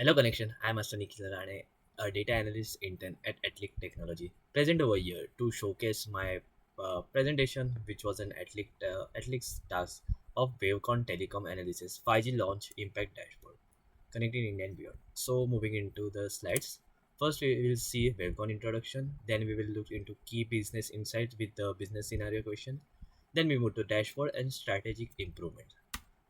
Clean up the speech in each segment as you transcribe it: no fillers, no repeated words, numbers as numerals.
Hello Connection, I'm Master Nikhil Rane, a data analyst intern at atliq Technology, present over here to showcase my presentation, which was an atliq's task of Wavecon Telecom Analysis 5G launch impact dashboard, connecting India and beyond. So moving into the slides, first we will see Wavecon introduction, then we will look into key business insights with the business scenario question, then we move to dashboard and strategic improvement.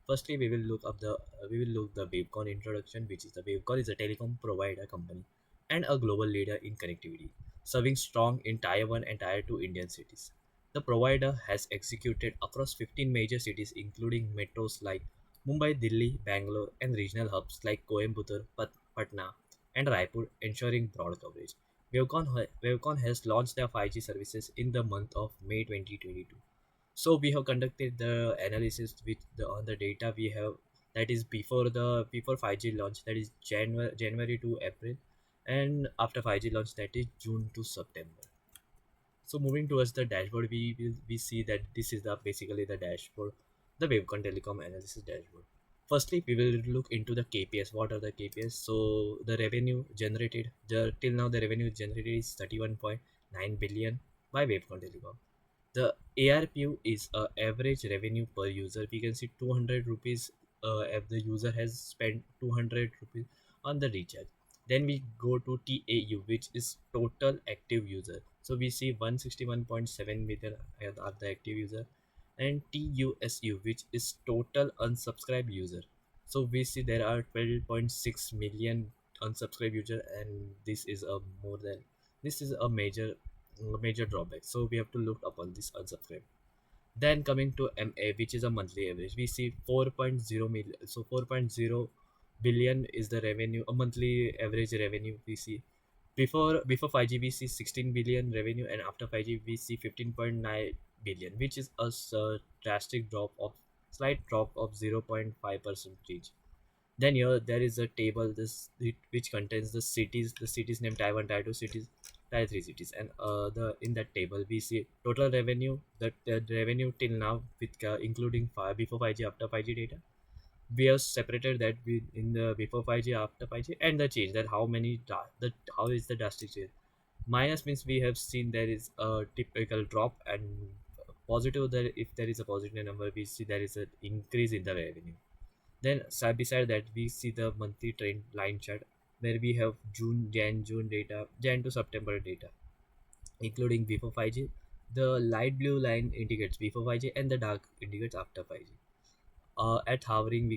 Firstly, we will look the Wavecon introduction, which is the Wavecon is a telecom provider company and a global leader in connectivity, serving strong in Tier 1 and Tier 2 Indian cities. The provider has executed across 15 major cities, including metros like Mumbai, Delhi, Bangalore, and regional hubs like Coimbatore, Patna, and Raipur, ensuring broad coverage. Wavecon has launched their 5G services in the month of May 2022. So we have conducted the analysis with the on the data we have, that is before 5G launch, that is January to April, and after 5G launch, that is June to September. So moving towards the dashboard, we see that this is the basically the dashboard, the Wavecon Telecom Analysis dashboard. Firstly, we will look into the KPIs. What are the KPIs? So the revenue generated, till now the revenue generated is 31.9 billion by Wavecon Telecom. The ARPU is average revenue per user. We can see 200 rupees if the user has spent 200 rupees on the recharge. Then we go to TAU, which is total active user. So we see 161.7 million are the active user, and TUSU, which is total unsubscribed user. So we see there are 12.6 million unsubscribed user, and this is a major drawback. So we have to look upon this unsubscribe. Then coming to MA, which is a monthly average, we see 4.0 million. So 4.0 billion is the revenue, a monthly average revenue we see. Before 5G we see 16 billion revenue, and after 5G we see 15.9 billion, which is a drastic drop of slight drop of 0.5 percentage. Then here there is a table which contains the cities named Tier 1, Tier 2 cities, Tier 3 cities, and the in that table we see total revenue, that the revenue till now with including before 5G, after 5G data. We have separated that in the before 5G, after 5G, and the change, that how is the drastic change. Minus means we have seen there is a typical drop, and positive, that if there is a positive number we see there is an increase in the revenue. Then side beside that we see the monthly trend line chart, where we have June data, Jan to September data, including before 5G. The light blue line indicates before 5G, and the dark indicates after 5G. At hovering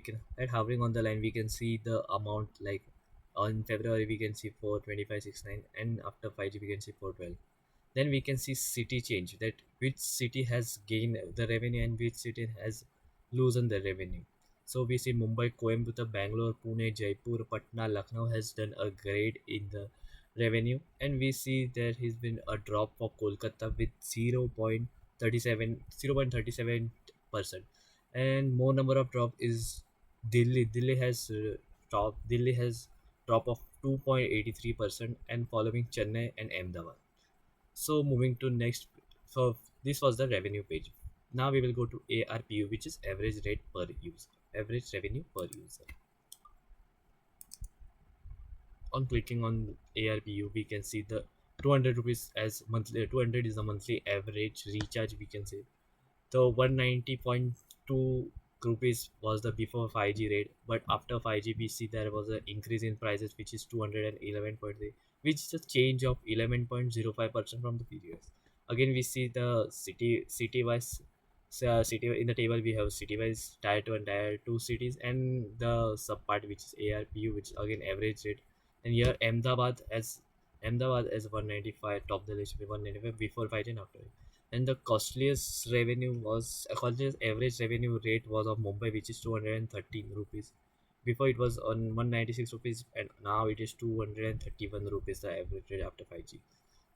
on the line we can see the amount, like on February we can see 425.69, and after 5G we can see 412. Then we can see city change, that which city has gained the revenue and which city has loosened the revenue. So we see Mumbai, Coimbatore, Bangalore, Pune, Jaipur, Patna, Lucknow has done a great in the revenue, and we see there has been a drop for Kolkata with 0.37%, and more number of drop is Delhi. Delhi has drop of 2.83%, and following Chennai and Ahmedabad. So moving to next, so this was the revenue page. Now we will go to ARPU, which is average rate per user, average revenue per user. On clicking on ARPU, we can see the 200 rupees as monthly. 200 is the monthly average recharge. We can say the 190.2 rupees was the before 5G rate, but after 5G we see there was an increase in prices, which is 211.3, which is a change of 11.05% from the previous. Again we see the city wise, city in the table we have city wise Tier 2 and Tier 2 cities, and the sub part which is ARPU, which is again average rate. And here Ahmedabad as 195, top the list with 195 before 5G and after. And the costliest average revenue rate was of Mumbai, which is 213 rupees. Before it was on 196 rupees, and now it is 231 rupees the average rate after 5G,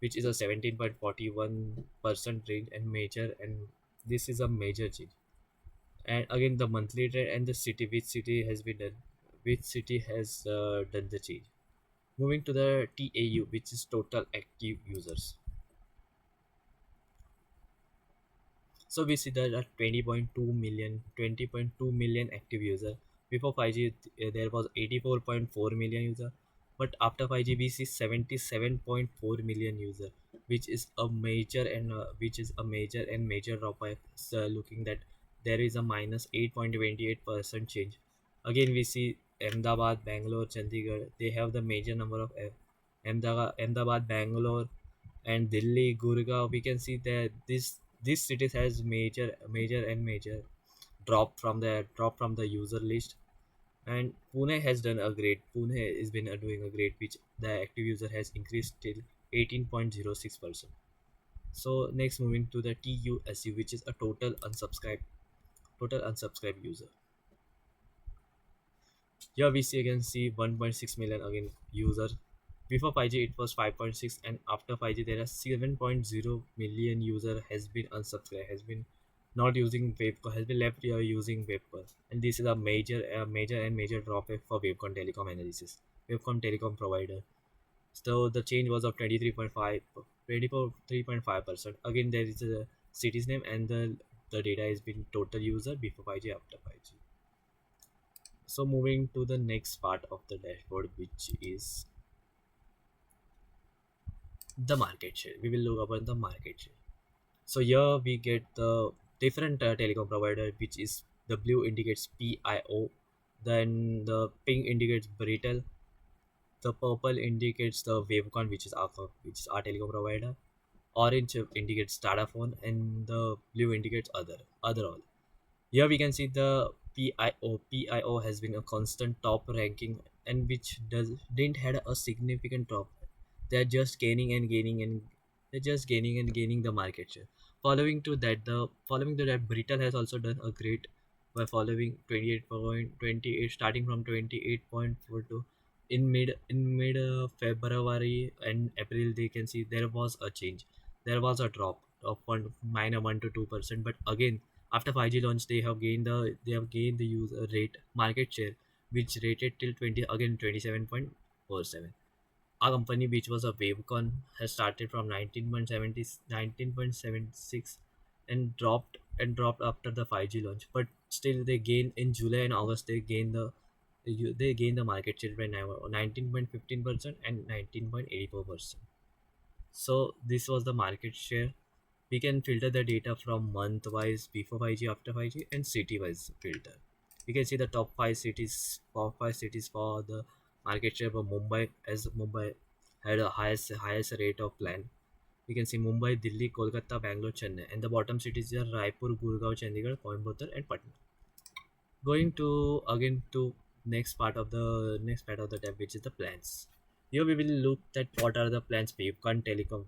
which is a 17.41% range, and this is a major change. And again the monthly rate and the city, which city has done the change. Moving to the TAU, which is total active users. So we see there are 20.2 million active user Before 5G, there was 84.4 million user, but after 5G, we see 77.4 million user, which is a major and major drop by looking that there is a minus 8.28% change. Again, we see Ahmedabad, Bangalore, Chandigarh. They have the major number of Ahmedabad, Bangalore, and Delhi, Gurgaon. We can see that this cities has major drop from the user list. And Pune has done a great. Pune has been doing a great, which the active user has increased till 18.06%. So next, moving to the TUSU, which is a total unsubscribed user. Here we see again see 1.6 million again user. Before 5G it was 5.6, and after 5G there are 7.0 million user has been unsubscribed, has been not using Wavecon, has been left here using Wavecon, and this is a major drop for Wavecon telecom analysis. Wavecon telecom provider. So the change was of 23.5%. Again there is a city's name, and the data has been total user before 5G, after 5G. So moving to the next part of the dashboard, which is the market share. We will look upon the market share. So here we get the different telecom provider, which is the blue indicates PIO, then the pink indicates Britel, the purple indicates the Wavecon, which is our telecom provider, orange indicates Tadaphone, and the blue indicates other all. Here we can see the PIO. PIO has been a constant top ranking, and which didn't had a significant drop. They're just gaining and gaining, and they're just gaining and gaining the market share. Following to that, Brittle has also done a great by following 28.28, starting from 28.42. In mid February and April, they can see there was a change. There was a drop of 1 to 2%, but again after 5G launch, they have gained the user rate market share, which rated till 27.47. Our company, which was a Wavecon, has started from 19.76 and dropped after the 5G launch. But still, they gained in July and August. They gained the market share by 19.15% and 19.84%. So this was the market share. We can filter the data from month wise, before 5G, after 5G, and city wise filter. We can see the top five cities for the market share for Mumbai, as Mumbai had a highest rate of plan. We can see Mumbai, Delhi, Kolkata, Bangalore, Chennai, and the bottom cities are Raipur, Gurgaon, Chandigarh, Coimbatore, and Patna. Going to again to next part of the tab, which is the plans. Here we will look at what are the plans Wavecon Telecom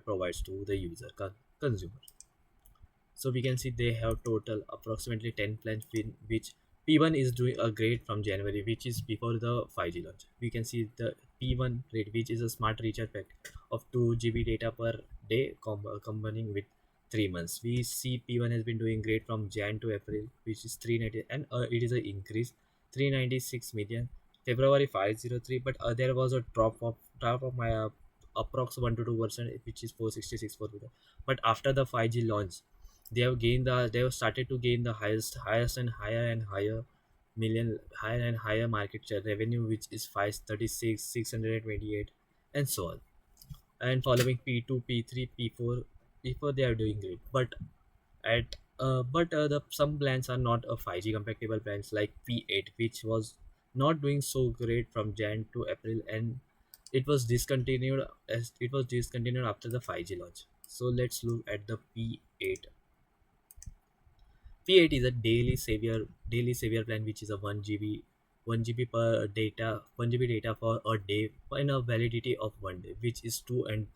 provides to the consumer. So we can see they have total approximately 10 plans, which P1 is doing a great from January, which is before the 5G launch. We can see the P1 rate, which is a smart recharge pack of 2 GB data per day, combining with 3 months. We see P1 has been doing great from Jan to April, which is 390, and it is an increase 396 million. February 503, but there was a drop of my approx 1 to 2%, which is 466 for today. But after the 5G launch, they have started to gain the highest and higher market share revenue, which is 536, 628, and so on. And following P2, P3, P4, they are doing great. But the some plans are not a 5G compatible plans, like P8, which was not doing so great from Jan to April, and it was discontinued after the 5G launch. So let's look at the P8. P8 is a daily savior plan, which is a 1 GB per 1 GB data for a day, and a validity of 1 day, which is two and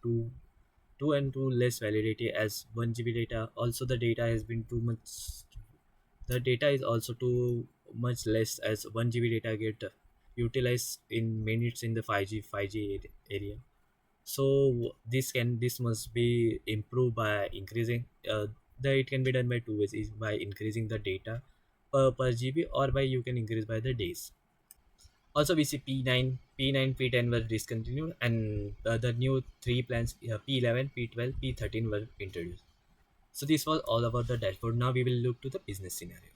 two less validity as 1 GB data. Also, the data has been too much. The data is also too much less, as 1 GB data get utilized in minutes in the 5G area. So this must be improved by increasing it can be done by two ways, is by increasing the data per GB, or by you can increase by the days. Also we see P9 P10 were discontinued, and the new three plans, P11 P12 P13, were introduced. So this was all about the dashboard. Now we will look to the business scenario.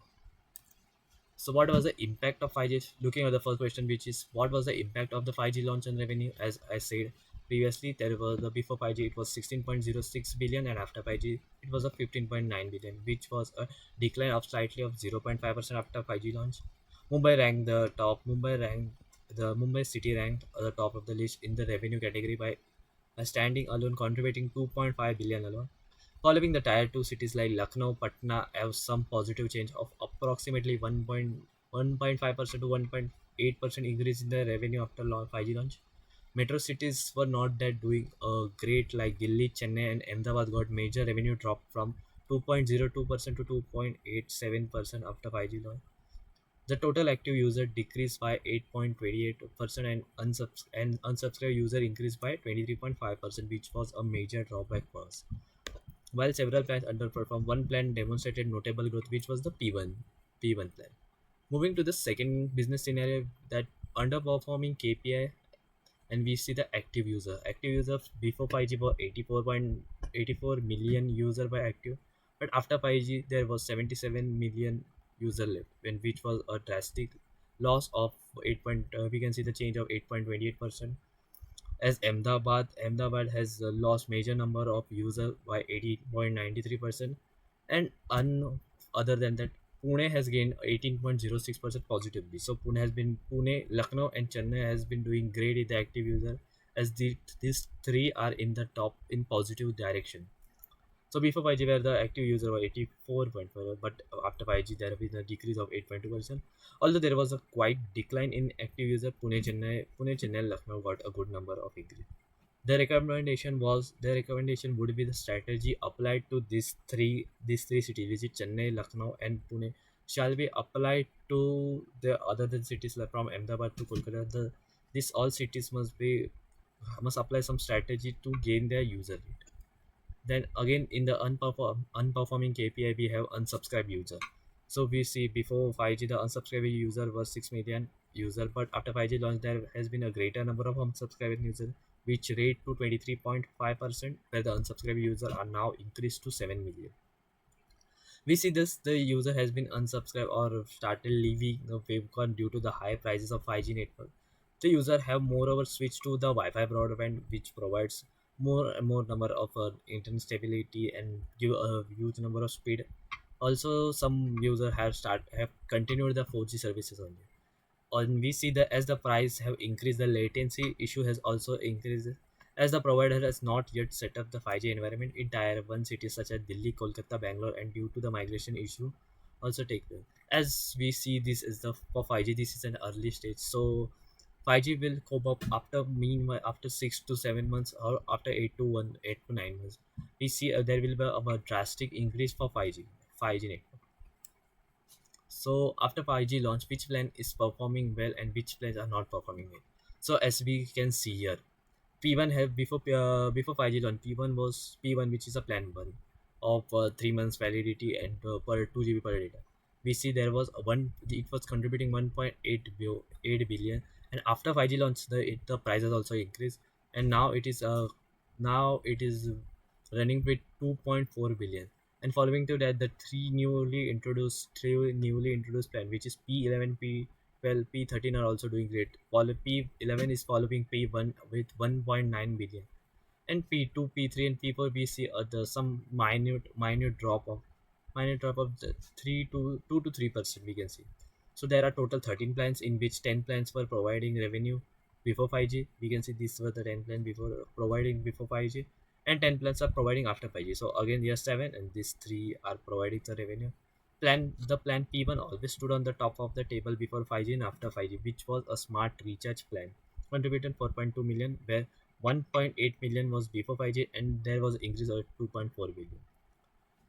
So what was the impact of 5G? Looking at the first question, which is what was the impact of the 5G launch on revenue? As I said previously, there was the before 5G it was 16.06 billion, and after 5G it was a 15.9 billion, which was a decline of slightly of 0.5% after 5G launch. Mumbai ranked the top. Mumbai city ranked at the top of the list in the revenue category by standing alone, contributing 2.5 billion alone. Following the tier 2 cities like Lucknow, Patna have some positive change of approximately 1.5% to 1.8% increase in the revenue after 5G launch. Metro cities were not that doing great like Delhi, Chennai and Ahmedabad got major revenue drop from 2.02% to 2.87% after 5G launch. The total active user decreased by 8.28% and unsubscribed user increased by 23.5%, which was a major drawback for us. While several plans underperformed, one plan demonstrated notable growth, which was the P1 plan. Moving to the second business scenario, that underperforming KPI, and we see the active user. Active user before 5G were 84 million user by active, but after 5G there was 77 million user left, when which was a drastic loss of 8. We can see the change of 8.28%. As Ahmedabad has lost major number of users by 80.93%, and other than that, Pune has gained 18.06% positively. So Pune, Lucknow, and Chennai has been doing great in the active user, as these three are in the top in positive direction. So before 5G, where the active user were 84.5, but after 5G, there has been a decrease of 8.2%. Although there was a quite decline in active user, Pune, Chennai, Lucknow got a good number of increase. The recommendation would be the strategy applied to these three cities, which is Chennai, Lucknow, and Pune, shall be applied to the other than cities like from Ahmedabad to Kolkata. These all cities must apply some strategy to gain their user rate. Then again, in the unperforming KPI, we have unsubscribed user. So we see before 5G, the unsubscribed user was 6 million user, but after 5G launch, there has been a greater number of unsubscribed users, which rate to 23.5%, where the unsubscribed user are now increased to 7 million. We see this the user has been unsubscribed or started leaving the Wavecon due to the high prices of 5G network. The user have moreover switched to the Wi-Fi broadband, which provides more and more number of internet stability and give a huge number of speed. Also, some user have continued the 4G services only. And we see that as the price have increased, the latency issue has also increased, as the provider has not yet set up the 5G environment in tier 1 cities such as Delhi, Kolkata, Bangalore, and due to the migration issue also take place. As we see, this is the for 5G, this is an early stage, so 5G will cope up after meanwhile after 6 to 7 months, or after 8 to 9 months. We see there will be a drastic increase for 5G network. So after 5G launch, which plan is performing well and which plans are not performing well? So as we can see here, P1 have before 5G launch, P1, which is a plan one of 3 months validity and per 2 GB per data. We see there was it was contributing 1.8 billion, and after 5G launch, the prices also increased, and now it is running with 2.4 billion. And following to that, the three newly introduced plan, which is P11, P12, P13 are also doing great. While P11 is following P1 with 1.9 billion, and P2, P3, and P4 we see some minute drop of the 2 to 3% we can see. So there are total 13 plans, in which 10 plans were providing revenue before 5G. We can see these were the 10 plans before 5G, and 10 plans are providing after 5G. So again, here 7, and these 3 are providing the revenue. The plan P1 always stood on the top of the table before 5G and after 5G, which was a smart recharge plan, contributed 4.2 million, where 1.8 million was before 5G, and there was an increase of 2.4 billion.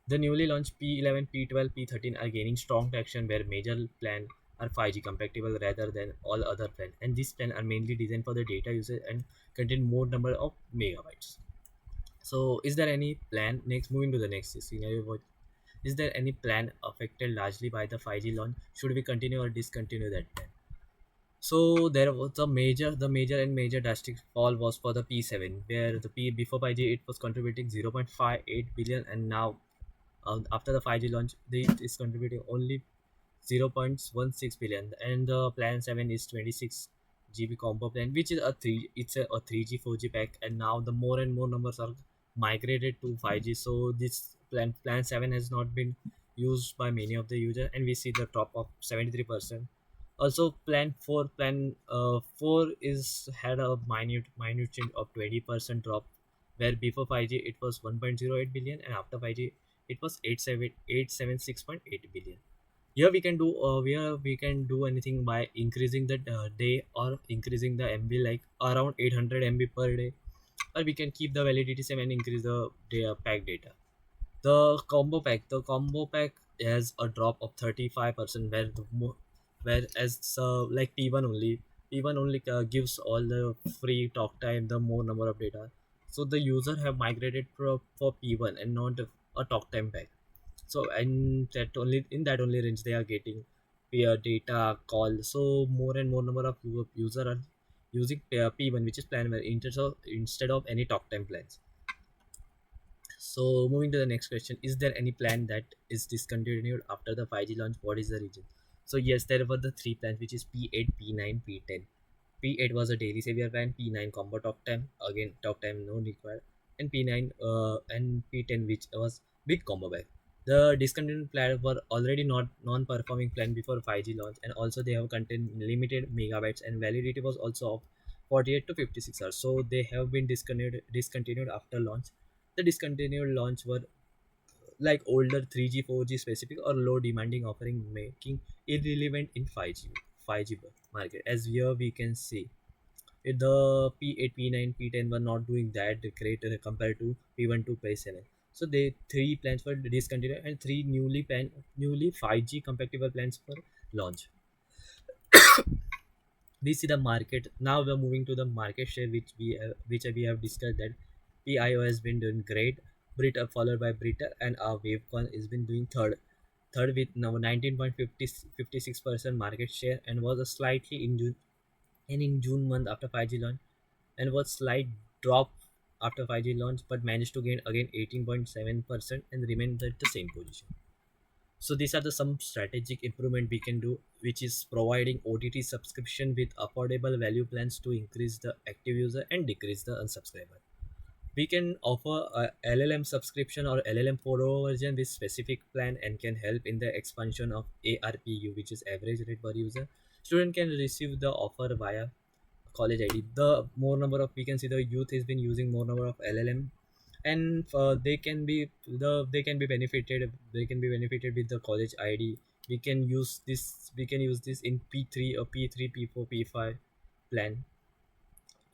The newly launched P11, P12, P13 are gaining strong traction, where major plan are 5G compatible rather than all other plans, and these plans are mainly designed for the data usage and contain more number of megabytes. So, is there any plan next? Moving to the next scenario, is there any plan affected largely by the 5G launch? Should we continue or discontinue that plan? So there was the major drastic fall was for the P7, where the P before 5G it was contributing 0.58 billion, and now after the 5G launch, it is contributing only 0.16 billion, and the plan 7 is 26 GB combo plan, which is a 3G 4G pack, and now the more and more numbers are migrated to 5G. So this plan 7 has not been used by many of the users, and we see the drop of 73%. Also, plan 4 is had a minute change of 20% drop, where before 5G it was 1.08 billion, and after 5G it was 876.8 billion. Here we can do anything by increasing the day, or increasing the MB like around 800 MB per day, or we can keep the validity same and increase the pack data. The combo pack has a drop of 35%, whereas like P1 only gives all the free talk time, the more number of data. So the user have migrated for P1 and not a talk time pack. So and that only in that only range they are getting peer data call. So more and more number of user are using P1, which is plan where instead of any talk time plans. So moving to the next question, is there any plan that is discontinued after the 5G launch? What is the reason? So yes, there were the three plans, which is P8, P9, P10. P8 was a daily savior plan, P9 combo talk time, again talk time no required, and P9 and P10, which was big combo back. The discontinued plan were already not non-performing plan before 5G launch, and also they have contained limited megabytes, and validity was also of 48 to 56 hours. So they have been discontinued after launch. The discontinued launch were like older 3G, 4G specific or low demanding offering, making irrelevant in 5G market. As here we can see, the P8, P9, P10 were not doing that great compared to P1 to P7. So they three plans were discontinued, and three newly 5G compatible plans were launched. We see the market now. We're moving to the market share, which we have discussed that PIO has been doing great, Brita followed by Brita, and our Wavecon has been doing third with now 19.56% market share, and was a slightly in June, and in June month after 5G launch, and was slight drop after 5G launch, but managed to gain again 18.7% and remained at the same position. So these are the some strategic improvement we can do, which is providing OTT subscription with affordable value plans to increase the active user and decrease the unsubscriber. We can offer a LLM subscription or LLM 4.0 version with specific plan, and can help in the expansion of ARPU, which is average rate per user. Student can receive the offer via college ID. The more number of, we can see the youth has been using more number of LLM, and they can be benefited with the college ID. We can use this in P3 or P3, P4, P5 plan,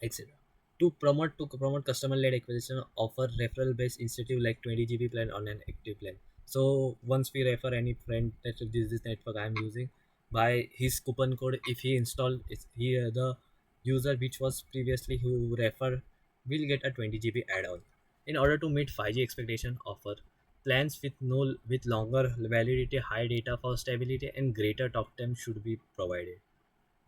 etc. To promote customer led acquisition, offer referral based incentive like 20 GB plan on an active plan. So once we refer any friend that this network I am using, by his coupon code, if he install it's here, the user which was previously who refer will get a 20 GB add-on. In order to meet 5G expectation, offer plans with longer validity, high data for stability, and greater talk time should be provided.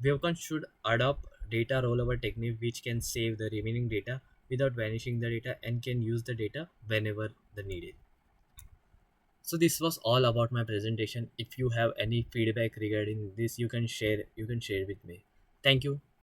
Wavecon should adopt data rollover technique, which can save the remaining data without vanishing the data, and can use the data whenever the needed. So this was all about my presentation. If you have any feedback regarding this, you can share with me. Thank you.